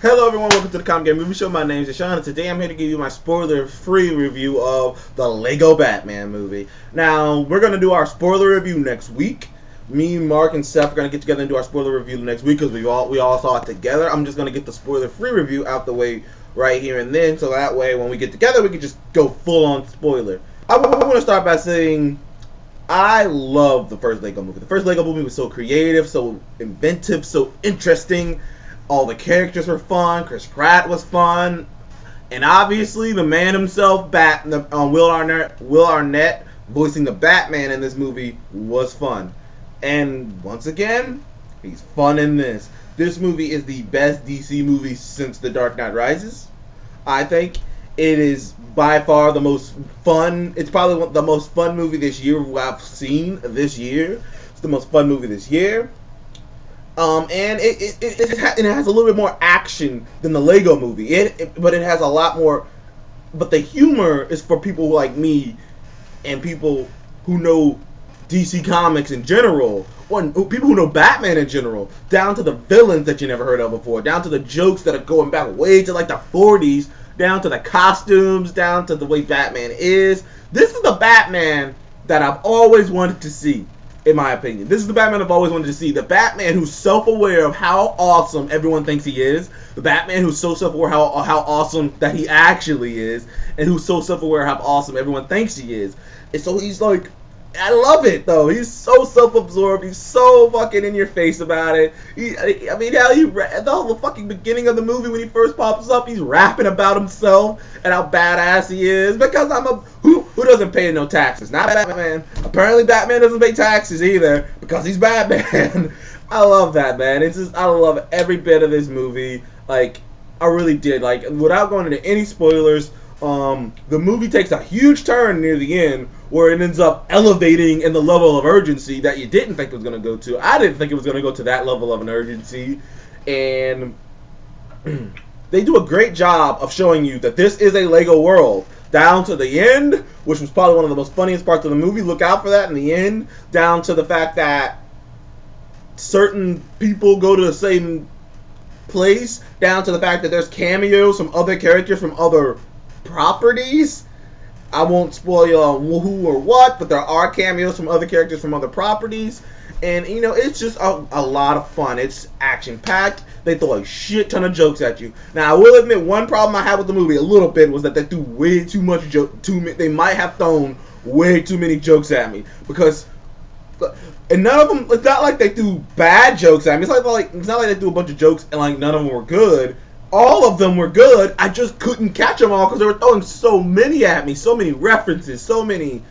Hello everyone, welcome to the Comic Game Movie Show. My name is Deshaun, and today I'm here to give you my spoiler-free review of the Lego Batman movie. Now, we're going to do our spoiler review next week. Me, Mark, and Seth are going to get together and do our spoiler review next week because we all saw it together. I'm just going to get the spoiler-free review out the way right here and then, so that way when we get together we can just go full-on spoiler. I want to start by saying I love the first Lego movie. The first Lego movie was so creative, so inventive, so interesting. All the characters were fun. Chris Pratt was fun, and obviously the man himself, Will Arnett, voicing the Batman in this movie was fun. And once again, he's fun in this. This movie is the best DC movie since The Dark Knight Rises. I think it is by far the most fun. It's probably the most fun movie this year I've seen this year. It's the most fun movie this year. And it has a little bit more action than the Lego movie. But it has a lot more. But the humor is for people like me and people who know DC Comics in general, or people who know Batman in general, down to the villains that you never heard of before, down to the jokes that are going back way to like the 40s, down to the costumes, down to the way Batman is. This is the Batman that I've always wanted to see. In my opinion, this is the Batman I've always wanted to see. The Batman who's self-aware of how awesome everyone thinks he is. The Batman who's so self-aware how awesome that he actually is, and who's so self-aware how awesome everyone thinks he is. And so he's like, I love it though. He's so self-absorbed. He's so fucking in your face about it. The fucking beginning of the movie when he first pops up, he's rapping about himself and how badass he is because who doesn't pay no taxes? Not Batman. Apparently Batman doesn't pay taxes either because he's Batman. I love that, man. I love every bit of this movie. Like, I really did. Like, without going into any spoilers, the movie takes a huge turn near the end where it ends up elevating in the level of urgency that you didn't think it was going to go to. I didn't think it was going to go to that level of an urgency. And they do a great job of showing you that this is a Lego world. Down to the end, which was probably one of the most funniest parts of the movie. Look out for that in the end. Down to the fact that certain people go to the same place. Down to the fact that there's cameos from other characters from other properties. I won't spoil you on who or what, but there are cameos from other characters from other properties. And, it's just a lot of fun. It's action-packed. They throw a shit ton of jokes at you. Now, I will admit, one problem I had with the movie a little bit was that they threw way too much they might have thrown way too many jokes at me. And none of them, it's not like they threw bad jokes at me. It's not like they threw a bunch of jokes and, like, none of them were good. All of them were good. I just couldn't catch them all because they were throwing so many at me. So many references, so many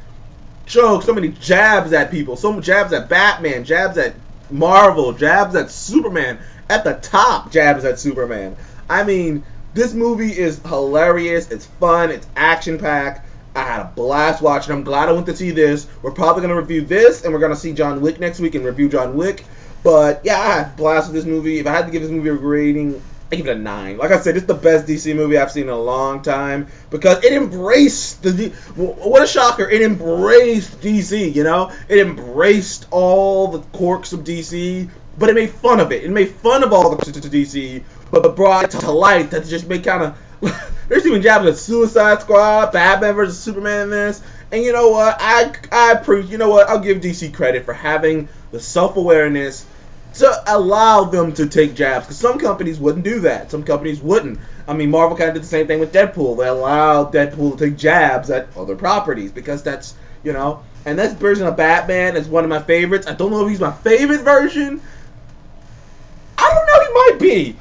jokes, so many jabs at people. So many jabs at Batman, jabs at Marvel, jabs at Superman. At the top, jabs at Superman. I mean, this movie is hilarious. It's fun. It's action-packed. I had a blast watching. I'm glad I went to see this. We're probably going to review this, and we're going to see John Wick next week and review John Wick. But, yeah, I had a blast with this movie. If I had to give this movie a rating, I give it a 9. Like I said, it's the best DC movie I've seen in a long time because it embraced what a shocker! It embraced DC, It embraced all the quirks of DC, but it made fun of it. It made fun of all the quirks of DC, but brought it to light that just made kind of. There's even jabs at Suicide Squad, Batman vs Superman in this, and you know what? I'll give DC credit for having the self-awareness to allow them to take jabs, because some companies wouldn't do that. Some companies wouldn't. I mean, Marvel kind of did the same thing with Deadpool. They allowed Deadpool to take jabs at other properties, because that's, and this version of Batman is one of my favorites. I don't know if he's my favorite version. I don't know,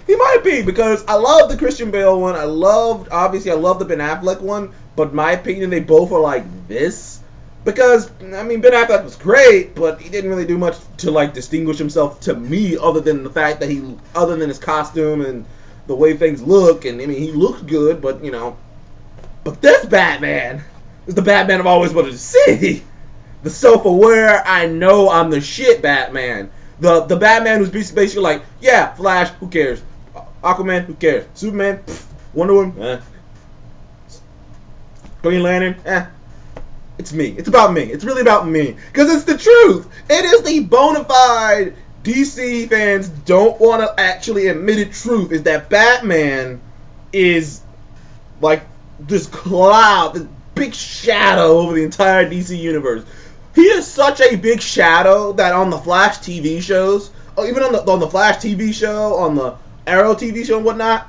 he might be, because I love the Christian Bale one. Obviously I love the Ben Affleck one, but in my opinion, they both are like this. Because, I mean, Ben Affleck was great, but he didn't really do much to, like, distinguish himself to me other than the fact that other than his costume and the way things look, and, I mean, he looks good, but, But this Batman is the Batman I've always wanted to see. The self-aware, I know I'm the shit Batman. The Batman who's basically like, yeah, Flash, who cares? Aquaman, who cares? Superman, Wonder Woman, Green Lantern, It's me. It's about me. It's really about me. Because it's the truth. It is the bona fide DC fans don't want to actually admit the truth is that Batman is like this cloud, this big shadow over the entire DC universe. He is such a big shadow that on the Flash TV shows, or even on the Flash TV show, on the Arrow TV show and whatnot,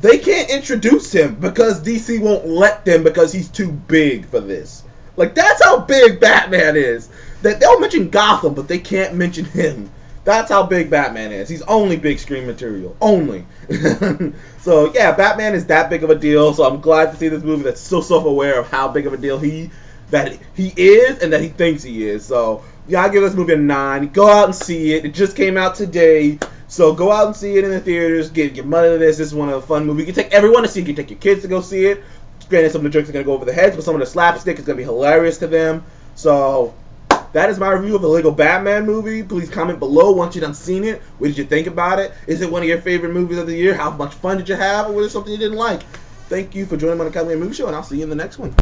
they can't introduce him because DC won't let them because he's too big for this. Like, that's how big Batman is. That they'll mention Gotham, but they can't mention him. That's how big Batman is. He's only big screen material. Only. So, yeah, Batman is that big of a deal. So I'm glad to see this movie that's so self-aware of how big of a deal he is and that he thinks he is. So, yeah, I give this movie a 9. Go out and see it. It just came out today. So go out and see it in the theaters. Get money to this. This is one of the fun movies. You can take everyone to see it. You can take your kids to go see it. Granted, some of the jokes are going to go over the heads, but some of the slapstick is going to be hilarious to them. So that is my review of the Lego Batman movie. Please comment below once you've done seen it. What did you think about it? Is it one of your favorite movies of the year? How much fun did you have? Or was it something you didn't like? Thank you for joining me on the Cavalier Movie Show, and I'll see you in the next one.